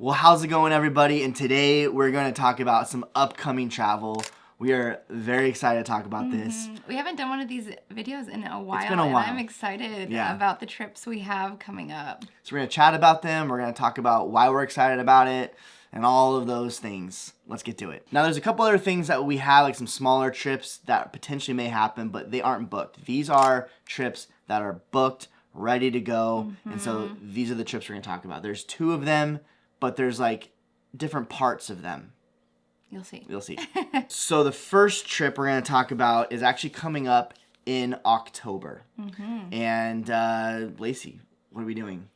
Well, how's it going, everybody? And today we're going to talk about some upcoming travel. We are very excited to talk about this. We haven't done one of these videos in a while. It's been a while. And I'm excited about the trips we have coming up. So we're going to chat about them. We're going to talk about why we're excited about it and all of those things. Let's get to it. Now, there's a couple other things that we have, like some smaller trips that potentially may happen, but they aren't booked. These are trips that are booked, ready to go. And so these are the trips we're going to talk about. There's 2 of them, but there's like different parts of them. You'll see. You'll see. So the first trip we're going to talk about is actually coming up in October. And Lacey, what are we doing?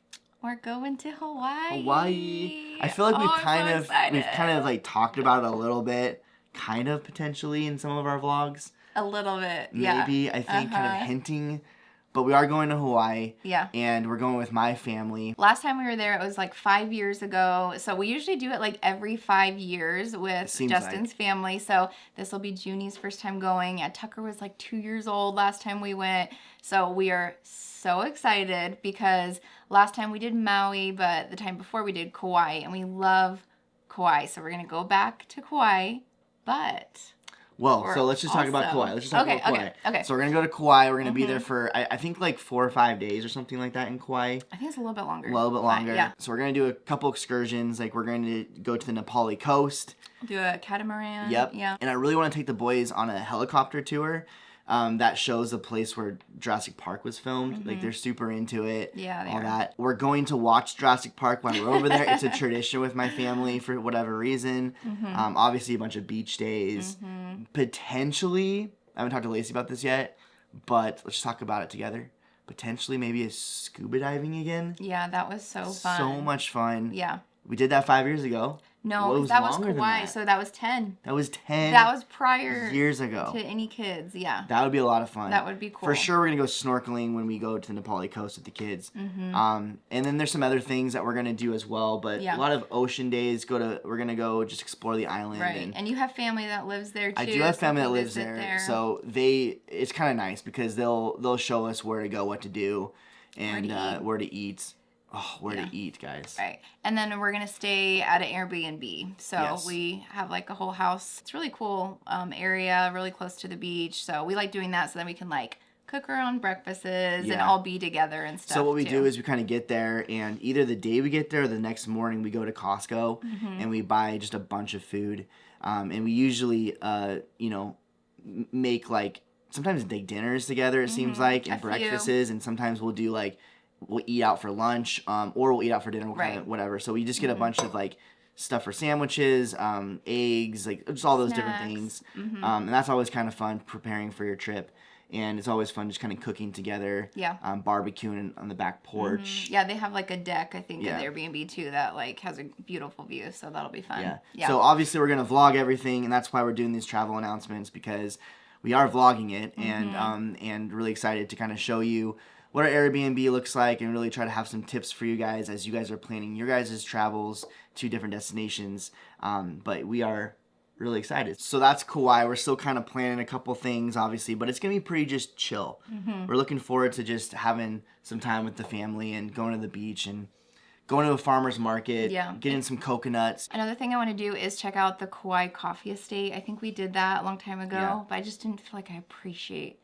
We're going to Hawaii. Hawaii. I feel like we've kind of like talked about it a little bit, kind of potentially in some of our vlogs. A little bit, Maybe, I think, kind of hinting. But we are going to Hawaii. Yeah. And we're going with my family. Last time we were there, it was like 5 years ago. So we usually do it like every 5 years with Justin's family. So this will be Junie's first time going. And Tucker was like 2 years old last time we went. So we are so excited because last time we did Maui, but the time before we did Kauai. And we love Kauai. So we're going to go back to Kauai. But... Well, so let's just talk about Kauai. Let's just talk about Kauai. Okay. So we're going to go to Kauai. We're going to be there for, I think, like 4 or 5 days or something like that in Kauai. I think it's a little bit longer. A little bit longer. Yeah. So we're going to do a couple excursions. Like, we're going to go to the Nepali coast. Do a catamaran. Yep. Yeah. And I really want to take the boys on a helicopter tour that shows the place where Jurassic Park was filmed. Like, they're super into it. Yeah, they all are. that. We're going to watch Jurassic Park when we're over there. It's a tradition with my family for whatever reason. Obviously, a bunch of beach days. Potentially, I haven't talked to Lacey about this yet, but let's just talk about it together. Potentially, maybe a scuba diving again. Yeah, that was so fun. So much fun. Yeah. We did that 5 years ago. No, well, that was Kauai, so that was 10. That was 10 That was prior years ago. to any kids, yeah. That would be a lot of fun. That would be cool. For sure, we're going to go snorkeling when we go to the Nepali coast with the kids. And then there's some other things that we're going to do as well, but a lot of ocean days. We're going to go just explore the island. Right, and you have family that lives there, too. I do have family that lives there, so it's kind of nice because they'll show us where to go, what to do, and where to eat. Oh, where to eat, guys. Right. And then we're going to stay at an Airbnb. So we have like a whole house. It's really cool area, really close to the beach. So we like doing that so then we can like cook our own breakfasts and all be together and stuff. So what we do is we kind of get there, and either the day we get there or the next morning we go to Costco and we buy just a bunch of food. And we usually, make like sometimes big dinners together, it seems like, and breakfasts. And sometimes we'll do like, we'll eat out for lunch, or we'll eat out for dinner, whatever. So we just get a bunch of like stuff for sandwiches, eggs, like just all those different things. And that's always kind of fun preparing for your trip. And it's always fun just kind of cooking together, barbecuing on the back porch. Yeah, they have like a deck, I think, at the Airbnb too that like has a beautiful view. So that'll be fun. Yeah. So obviously we're going to vlog everything, and that's why we're doing these travel announcements, because we are vlogging it and really excited to kind of show you what our Airbnb looks like and really try to have some tips for you guys as you guys are planning your guys' travels to different destinations. But we are really excited. So that's Kauai. We're still kind of planning a couple things, obviously, but it's going to be pretty just chill. We're looking forward to just having some time with the family and going to the beach and going to a farmer's market, getting some coconuts. Another thing I want to do is check out the Kauai Coffee Estate. I think we did that a long time ago, but I just didn't feel like I appreciated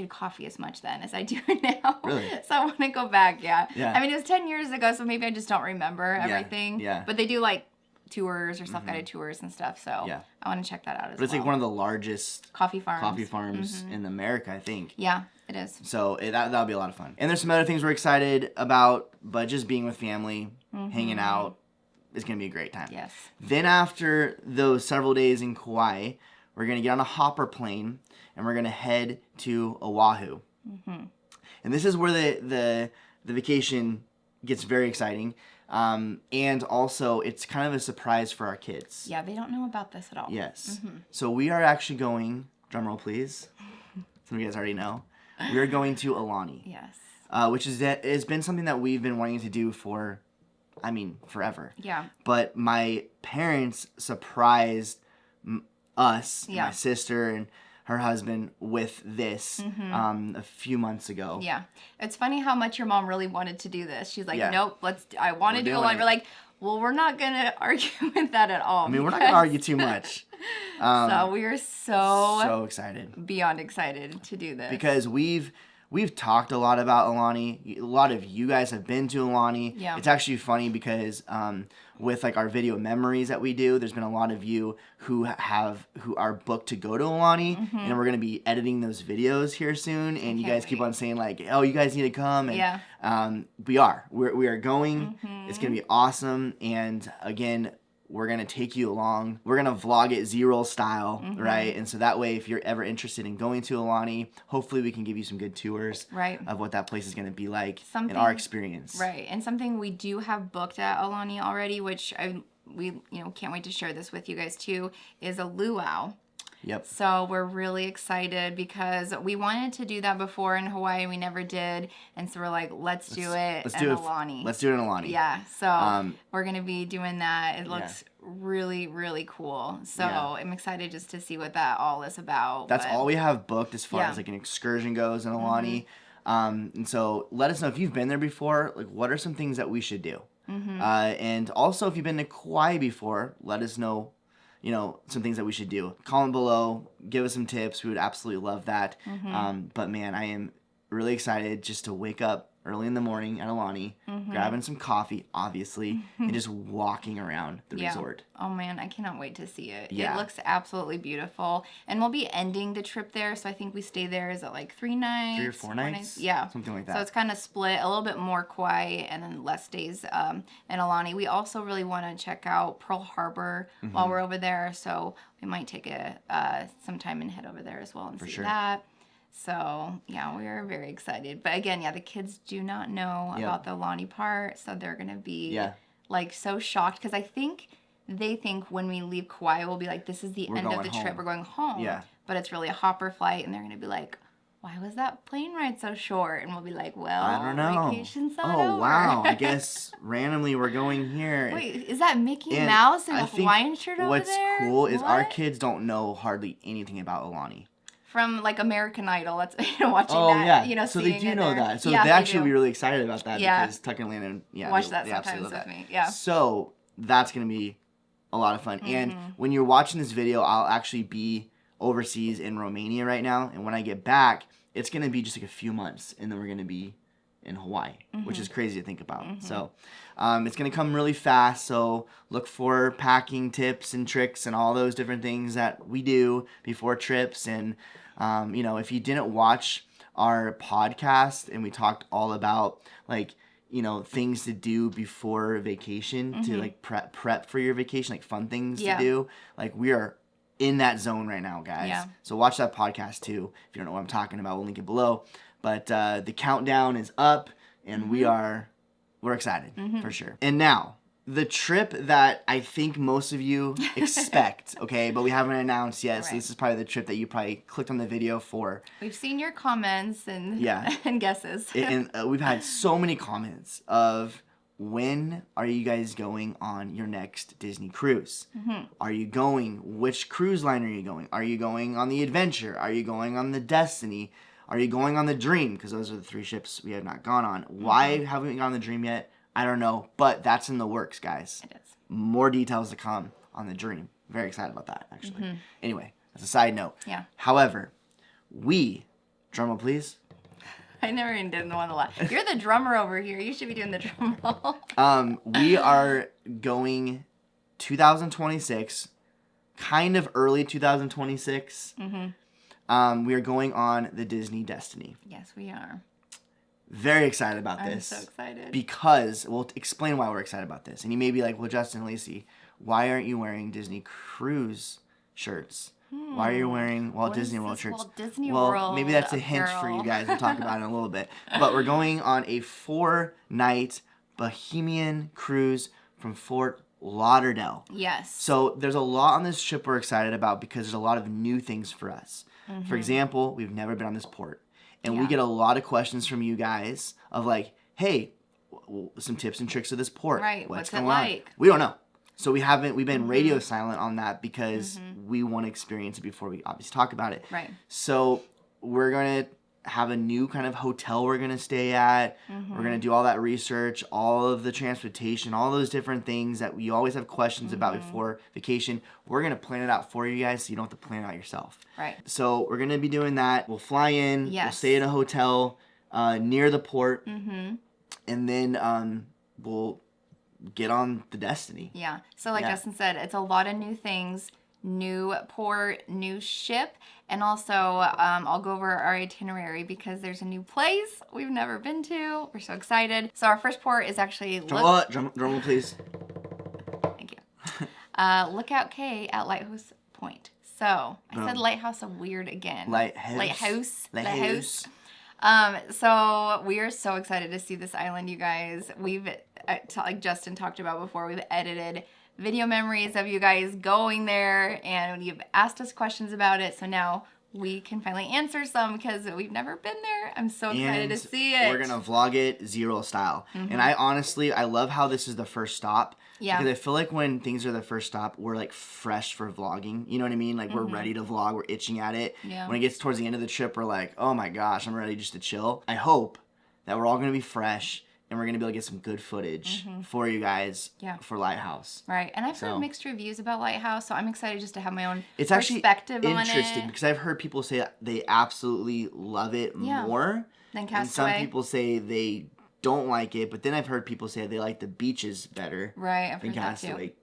coffee as much then as I do now. Really? So I want to go back, I mean, it was 10 years ago, so maybe I just don't remember everything. Yeah. But they do like tours or self-guided tours and stuff, so I want to check that out as well. But it's like one of the largest coffee farms in America, I think. Yeah, it is. So that'll be a lot of fun. And there's some other things we're excited about, but just being with family, hanging out, is going to be a great time. Yes. Then after those several days in Kauai, we're going to get on a hopper plane, and we're going to head to Oahu. And this is where the vacation gets very exciting. And also, it's kind of a surprise for our kids. Yeah, they don't know about this at all. Yes. So we are actually going, drumroll please, some of you guys already know, we are going to Alani. Yes. Which has been something that we've been wanting to do for, forever. Yeah. But my parents surprised us, my sister, and her husband with this a few months ago. Yeah. It's funny how much your mom really wanted to do this. She's like, nope, I want to do Alani. We're like, Well, we're not going to argue with that at all. I mean, we're not going to argue too much. So we are so excited. Beyond excited to do this. Because we've talked a lot about Alani. A lot of you guys have been to Alani. Yeah. It's actually funny because with like our video memories that we do, there's been a lot of you who are booked to go to Alani, and we're gonna be editing those videos here soon. And you guys keep on saying like, "Oh, you guys need to come." And we are going. It's gonna be awesome. And again, we're going to take you along. We're going to vlog it Z-roll style, right? And so that way, if you're ever interested in going to Alani, hopefully we can give you some good tours of what that place is going to be like in our experience. Right. And something we do have booked at Alani already, which we can't wait to share this with you guys too, is a luau. Yep. So we're really excited because we wanted to do that before in Hawaii. We never did. And so we're like, let's do it at Alani. Let's do it in Alani. Yeah. So we're going to be doing that. It looks really, really cool. So I'm excited just to see what that all is about. That's all we have booked as far as like an excursion goes in Alani. And so let us know if you've been there before. Like, what are some things that we should do? And also, if you've been to Kauai before, let us know some things that we should do. Comment below. Give us some tips. We would absolutely love that. But man, I am really excited just to wake up early in the morning at Alani, grabbing some coffee, obviously, and just walking around the resort. Oh man, I cannot wait to see it. Yeah. It looks absolutely beautiful. And we'll be ending the trip there, so I think we stay there, is it like 3 nights? 3 or 4 nights? Yeah. Something like that. So it's kind of split, a little bit more Kauai and then less days in Alani. We also really want to check out Pearl Harbor while we're over there, so we might take some time and head over there as well and see that. So, yeah, we are very excited. But again, the kids do not know about the Alani part, so they're going to be, like, so shocked. Because I think they think when we leave Kauai, we'll be like, this is the end of the trip. We're going home. Yeah. But it's really a hopper flight, and they're going to be like, why was that plane ride so short? And we'll be like, well, I don't know. Vacation's not over. Oh, wow. I guess randomly we're going here. Wait, is that Mickey Mouse in a Hawaiian shirt over there? What's cool is our kids don't know hardly anything about Alani. From like American Idol, that's watching that. So they do know that. So they actually be really excited about that because Tucker and Landon, watch that sometimes with me. Yeah. So that's gonna be a lot of fun. And when you're watching this video, I'll actually be overseas in Romania right now, and when I get back, it's gonna be just like a few months, and then we're gonna be in Hawaii, which is crazy to think about. So it's going to come really fast, so look for packing tips and tricks and all those different things that we do before trips. And if you didn't watch our podcast, and we talked all about like things to do before vacation to like prep for your vacation, like fun things to do, like we are in that zone right now, guys. So watch that podcast too. If you don't know what I'm talking about, we'll link it below. But the countdown is up, and we're excited for sure. And now, the trip that I think most of you expect, okay, but we haven't announced yet, so this is probably the trip that you probably clicked on the video for. We've seen your comments and and guesses. And we've had so many comments of, when are you guys going on your next Disney cruise? Are you going? Which cruise line are you going? Are you going on the Adventure? Are you going on the Destiny? Are you going on the Dream? Because those are the 3 ships we have not gone on. Why haven't we gone on the Dream yet? I don't know. But that's in the works, guys. It is. More details to come on the Dream. Very excited about that, actually. Anyway, that's a side note. Yeah. However, drumroll please. I never even did the one last. You're the drummer over here. You should be doing the drum roll. We are going 2026, kind of early 2026. We are going on the Disney Destiny. Yes, we are. Very excited about this. I'm so excited. Because, we'll explain why we're excited about this. And you may be like, well, Justin, Lacey, why aren't you wearing Disney Cruise shirts? Why are you wearing Walt Disney World shirts? Walt Disney World maybe that's a hint for you guys. We'll talk about it in a little bit. But we're going on a 4-night Bohemian cruise from Fort Lauderdale. Yes. So there's a lot on this trip we're excited about because there's a lot of new things for us. For example, we've never been on this port. And we get a lot of questions from you guys of like, hey, some tips and tricks of this port. Right. What's going it like? on? We don't know. So we've been radio silent on that because we want to experience it before we obviously talk about it. Right. So we're going to have a new kind of hotel we're going to stay at. We're going to do all that research, all of the transportation, all those different things that we always have questions about before vacation. We're going to plan it out for you guys so you don't have to plan it out yourself. Right. So we're going to be doing that. We'll fly in. Yes. We'll stay in a hotel near the port. And then we'll get on the Destiny. Yeah. So like Justin said, it's a lot of new things. New port, new ship, and also I'll go over our itinerary because there's a new place we've never been to. We're so excited. So our first port is actually drum roll, please. Thank you. Lookout Cay at Lighthouse Point. So I said lighthouse weird again. Lighthouse. So we are so excited to see this island, you guys. We've like Justin talked about before, we've edited video memories of you guys going there, and you've asked us questions about it, so now we can finally answer some because we've never been there. I'm so excited to see it. We're gonna vlog it zero style. And I love how this is the first stop. Yeah. Because I feel like when things are the first stop, we're like fresh for vlogging. You know what I mean? Like we're ready to vlog. We're itching at it. Yeah. When it gets towards the end of the trip, we're like, oh my gosh, I'm ready just to chill. I hope that we're all gonna be fresh and we're gonna be able to get some good footage for you guys for Lighthouse. Right. And I've heard mixed reviews about Lighthouse, so I'm excited just to have my own it's perspective actually on it. Interesting because I've heard people say they absolutely love it more than Castaway. And some people say they don't like it, but then I've heard people say they like the beaches better. Right, I've than heard Castaway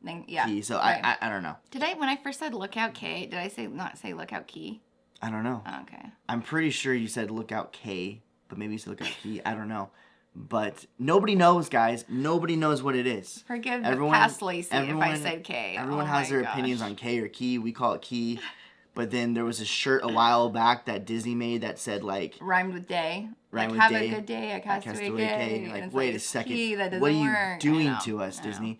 that too. Key. So right. I don't know. When I first said Lookout Cay, did I not say Lookout Key? I don't know. Oh, okay. I'm pretty sure you said Lookout Cay, but maybe you said Lookout Key. I don't know. But nobody knows, guys. Nobody knows what it is. Forgive past Lacey if I said Kay. Everyone has their opinions on Kay or Key. We call it Key. But then there was a shirt a while back that Disney made that said like rhymed with day. Rhymed with have day. a good day at Castaway Cay. Like, wait a second. Key, that what are you work. doing to us, Disney?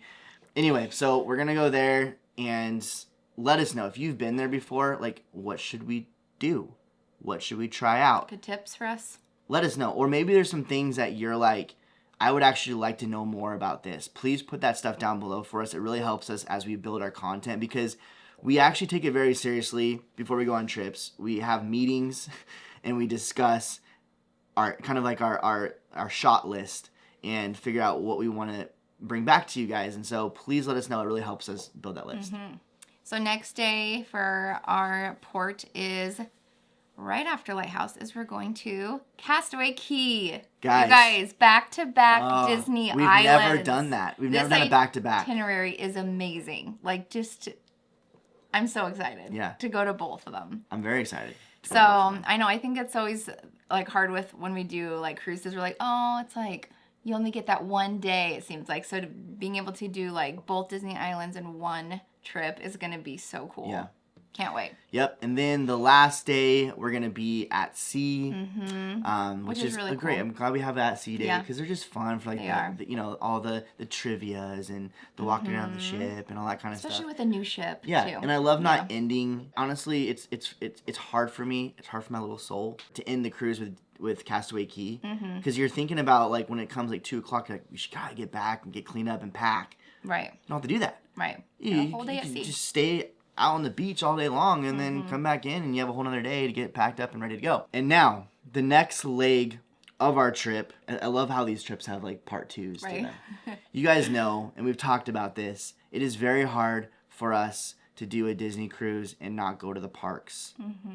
Anyway, so we're gonna go there and let us know if you've been there before. Like, what should we do? What should we try out? Good tips for us. Let us know. Or maybe there's some things that you're like, I would actually like to know more about this. Please put that stuff down below for us. It really helps us as we build our content because we actually take it very seriously before we go on trips. We have meetings and we discuss our kind of like our shot list and figure out what we want to bring back to you guys. And so please let us know. It really helps us build that list. So next day for our port is right after Lighthouse is we're going to Castaway Cay. Guys, back-to-back Disney We've Islands. never done that. We've never done a back-to-back. Itinerary is amazing. Like, I'm so excited to go to both of them. I'm very excited. So, I know, I think it's always, like, hard with when we do, like, cruises. We're like, oh, it's like, you only get that one day, it seems like. So, being able to do, like, both Disney Islands in one trip is going to be so cool. Yeah. Can't wait. Yep. And then the last day, we're going to be at sea, which is really great. Cool. I'm glad we have that sea day because they're just fun for like the, you know, all the trivias and the walking around the ship and all that kind of stuff. Especially with a new ship, too. And I love not ending. Honestly, it's hard for me. It's hard for my little soul to end the cruise with Castaway Cay because you're thinking about like when it comes like 2 o'clock, like we should gotta get back and get cleaned up and pack. Right. You don't have to do that. Right. You whole day at sea. Just stay out on the beach all day long and then come back in and you have a whole nother day to get packed up and ready to go. And now, the next leg of our trip, I love how these trips have like part twos to them. You guys know, and we've talked about this, it is very hard for us to do a Disney cruise and not go to the parks.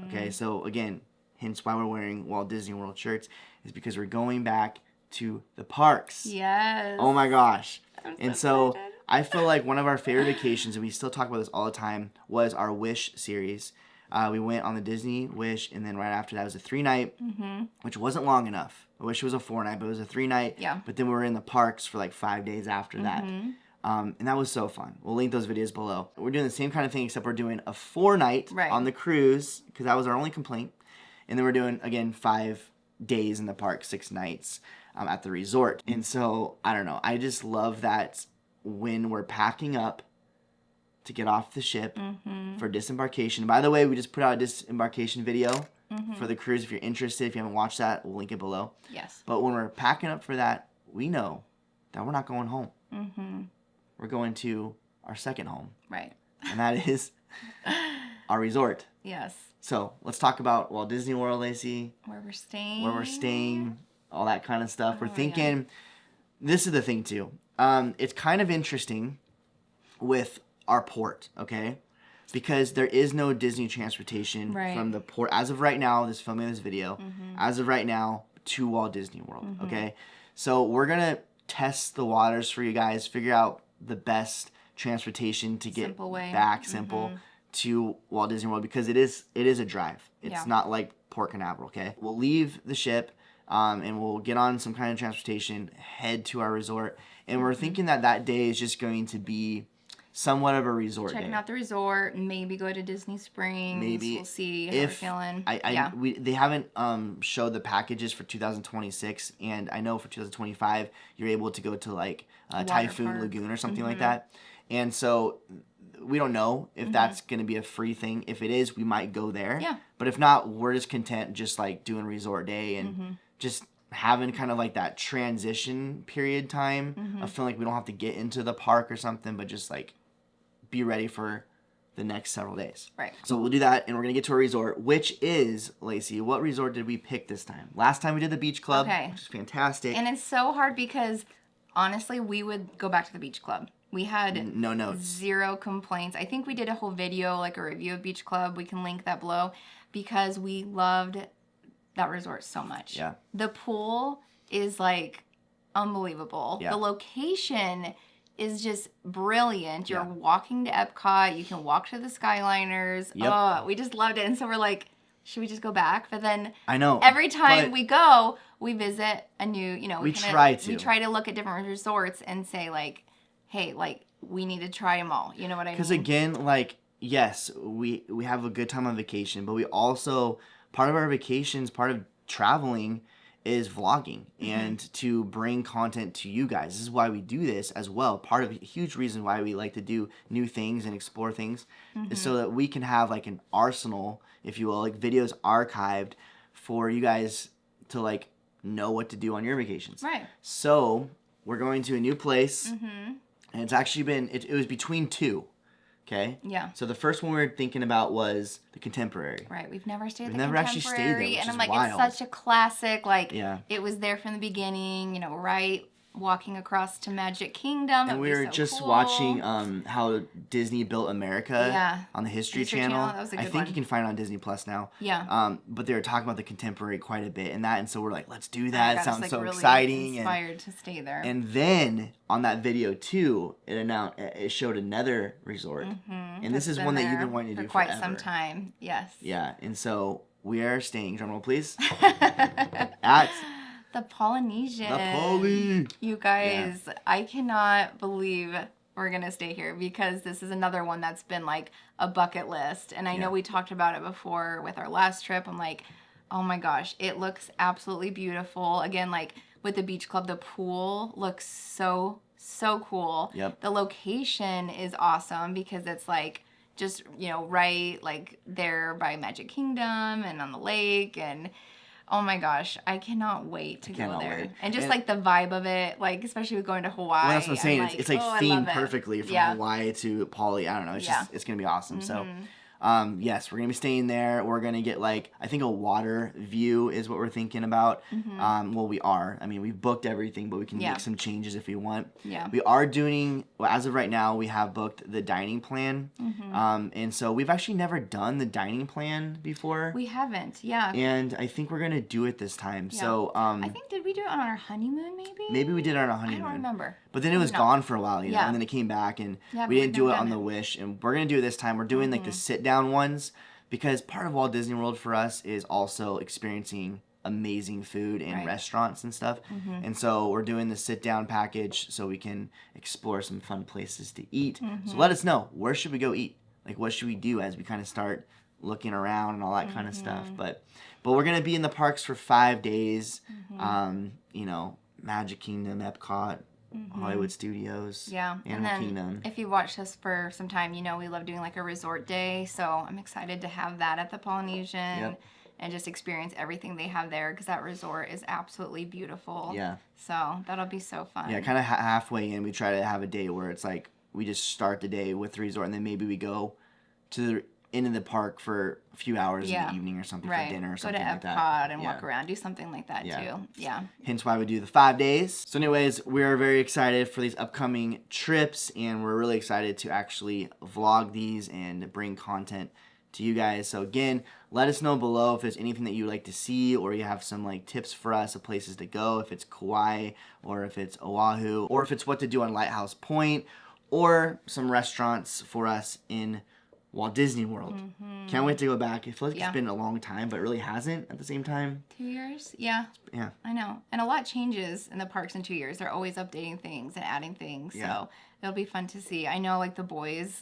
Okay, so again, hence why we're wearing Walt Disney World shirts, is because we're going back to the parks. Yes. Oh my gosh. And so excited. I feel like one of our favorite vacations, and we still talk about this all the time, was our Wish series. We went on the Disney Wish, and then right after that was a 3-night, which wasn't long enough. I wish it was a 4-night, but it was a 3-night. Yeah. But then we were in the parks for like 5 days after that. And that was so fun. We'll link those videos below. We're doing the same kind of thing, except we're doing a 4-night on the cruise, because that was our only complaint. And then we're doing, again, 5 days in the park, 6 nights at the resort. And so, I don't know. I just love that when we're packing up to get off the ship for disembarkation. By the way, we just put out a disembarkation video for the cruise. If you're interested, if you haven't watched that, we'll link it below. Yes. But when we're packing up for that, we know that we're not going home. We're going to our second home. Right. And that is our resort. Yes. So let's talk about Walt Disney World, Lacey. Where we're staying, all that kind of stuff. We're thinking. Yeah. This is the thing too. It's kind of interesting with our port, okay? Because there is no Disney transportation from the port as of right now. This filming this video, as of right now, to Walt Disney World. Okay, so we're gonna test the waters for you guys, figure out the best transportation to get back to Walt Disney World, because it is a drive. It's not like Port Canaveral. Okay, we'll leave the ship. And we'll get on some kind of transportation, head to our resort, and we're thinking that day is just going to be somewhat of a resort Checking day. out the resort, maybe go to Disney Springs. Maybe we'll see how we're feeling. They haven't showed the packages for 2026, and I know for 2025 you're able to go to like Typhoon Lagoon or something like that, and so we don't know if that's going to be a free thing. If it is, we might go there. Yeah. But if not, we're just content just like doing resort day and just having kind of like that transition period time of feeling like we don't have to get into the park or something, but just like be ready for the next several days. Right. So we'll do that, and we're going to get to a resort, which is, Lacey, what resort did we pick this time? Last time we did the beach club, which is fantastic. And it's so hard because, honestly, we would go back to the beach club. We had no notes. 0 complaints. I think we did a whole video, like a review of Beach Club. We can link that below because we loved that resort so much. Yeah. The pool is like unbelievable. Yeah. The location is just brilliant. You're walking to Epcot. You can walk to the Skyliners. Yep. Oh, we just loved it. And so we're like, should we just go back? But then I know every time we go, we visit a new, we try to look at different resorts and say like, hey, like, we need to try them all. You know what I mean? Because again, like, yes, we have a good time on vacation, but we also, part of our vacations, part of traveling is vlogging and to bring content to you guys. This is why we do this as well. Part of a huge reason why we like to do new things and explore things is so that we can have like an arsenal, if you will, like videos archived for you guys to like know what to do on your vacations. Right. So we're going to a new place. And it's actually been, it was between 2, okay? Yeah. So the first one we were thinking about was the Contemporary. Right. We've never stayed at the Contemporary. Contemporary. Actually stayed there, which and is I'm like, wild. It's such a classic. Like, it was there from the beginning, right? Walking across to Magic Kingdom. And we were just watching how Disney built America on the History Channel. That was a good I think you can find it on Disney Plus now. Yeah. But they were talking about the Contemporary quite a bit and so we're like, let's do that. It sounds so really exciting. Inspired to stay there. And then on that video too, it showed another resort. And this is one that you've been wanting to do for quite some time. Yes. Yeah. And so we are staying, drumroll please, at the Polynesian. The Poly. You guys, I cannot believe we're going to stay here because this is another one that's been like a bucket list. And I know we talked about it before with our last trip. I'm like, oh my gosh, it looks absolutely beautiful. Again, like with the beach club, the pool looks so cool. Yep. The location is awesome because it's like just, right like there by Magic Kingdom and on the lake and oh my gosh, I cannot wait to go there. And just like the vibe of it, like especially with going to Hawaii. Well, that's what I'm saying. Like, it's like themed perfectly from Hawaii to Poly. I don't know. It's just, it's going to be awesome. So, yes, we're going to be staying there. We're going to get like, I think a water view is what we're thinking about. Well, we are. I mean, we've booked everything, but we can make some changes if we want. Yeah. We are doing, well, as of right now, we have booked the dining plan. And so we've actually never done the dining plan before. We haven't, yeah. And I think we're going to do it this time. Yeah. So, I think, did we do it on our honeymoon maybe? Maybe we did it on our honeymoon. I don't remember. But then it was gone for a while, and then it came back, and we didn't do it on the Wish. And we're going to do it this time. We're doing like the sit-down ones because part of Walt Disney World for us is also experiencing amazing food and restaurants and stuff. And so we're doing the sit-down package so we can explore some fun places to eat. So let us know, where should we go eat? Like, what should we do as we kind of start looking around and all that kind of stuff? But we're going to be in the parks for 5 days. Magic Kingdom, Epcot, Hollywood Studios, Animal Kingdom. If you've watched us for some time, we love doing like a resort day. So I'm excited to have that at the Polynesian and just experience everything they have there because that resort is absolutely beautiful. Yeah. So that'll be so fun. Yeah, kind of halfway in, we try to have a day where it's like we just start the day with the resort and then maybe we go to the into the park for a few hours in the evening or something for dinner or something like that. Go to Epcot and walk around, do something like that too. Yeah. Hence why we do the 5 days. So anyways, we're very excited for these upcoming trips, and we're really excited to actually vlog these and bring content to you guys. So again, let us know below if there's anything that you would like to see, or you have some like tips for us of places to go, if it's Kauai or if it's Oahu, or if it's what to do on Lighthouse Point, or some restaurants for us in Walt Disney World. Can't wait to go back. I feel like it's been a long time, but it really hasn't at the same time. 2 years? Yeah. Yeah. I know. And a lot changes in the parks in 2 years. They're always updating things and adding things. So it'll be fun to see. I know, like, the boys,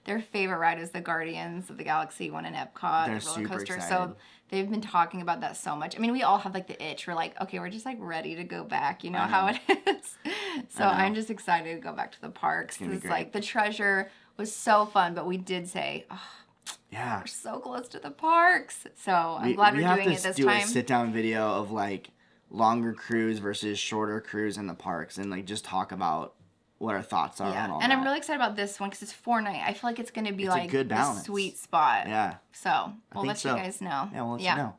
their favorite ride is the Guardians of the Galaxy one in Epcot. They're roller super coaster. excited. So they've been talking about that so much. I mean, we all have, like, the itch. We're like, okay, we're just, like, ready to go back. You know how it is. So I'm just excited to go back to the parks. It's like the treasure was so fun, but we did say, oh, we're so close to the parks. So I'm glad we're doing it this time. We have to do a sit-down video of, like, longer cruise versus shorter cruise in the parks, and, like, just talk about what our thoughts are on all that. And I'm really excited about this one because it's 4 night. I feel like it's going to be like a good balance. The sweet spot. Yeah. So we'll let you guys know. Yeah, we'll let you know.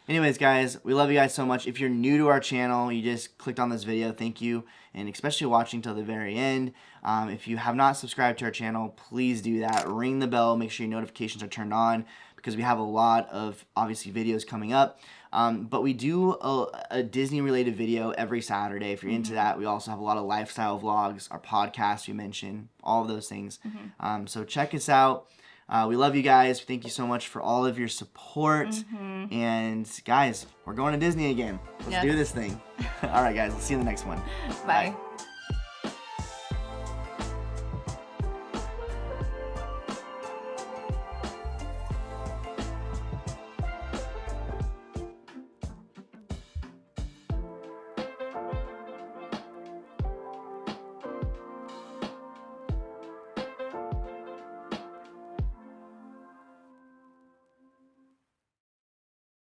Anyways, guys, we love you guys so much. If you're new to our channel, you just clicked on this video, thank you. And especially watching till the very end. If you have not subscribed to our channel, please do that. Ring the bell. Make sure your notifications are turned on because we have a lot of, obviously, videos coming up. But we do a Disney-related video every Saturday. If you're into that, we also have a lot of lifestyle vlogs, our podcast we mentioned, all of those things. So check us out. We love you guys. Thank you so much for all of your support. And guys, we're going to Disney again. Let's do this thing. All right, guys. We'll see you in the next one. Bye.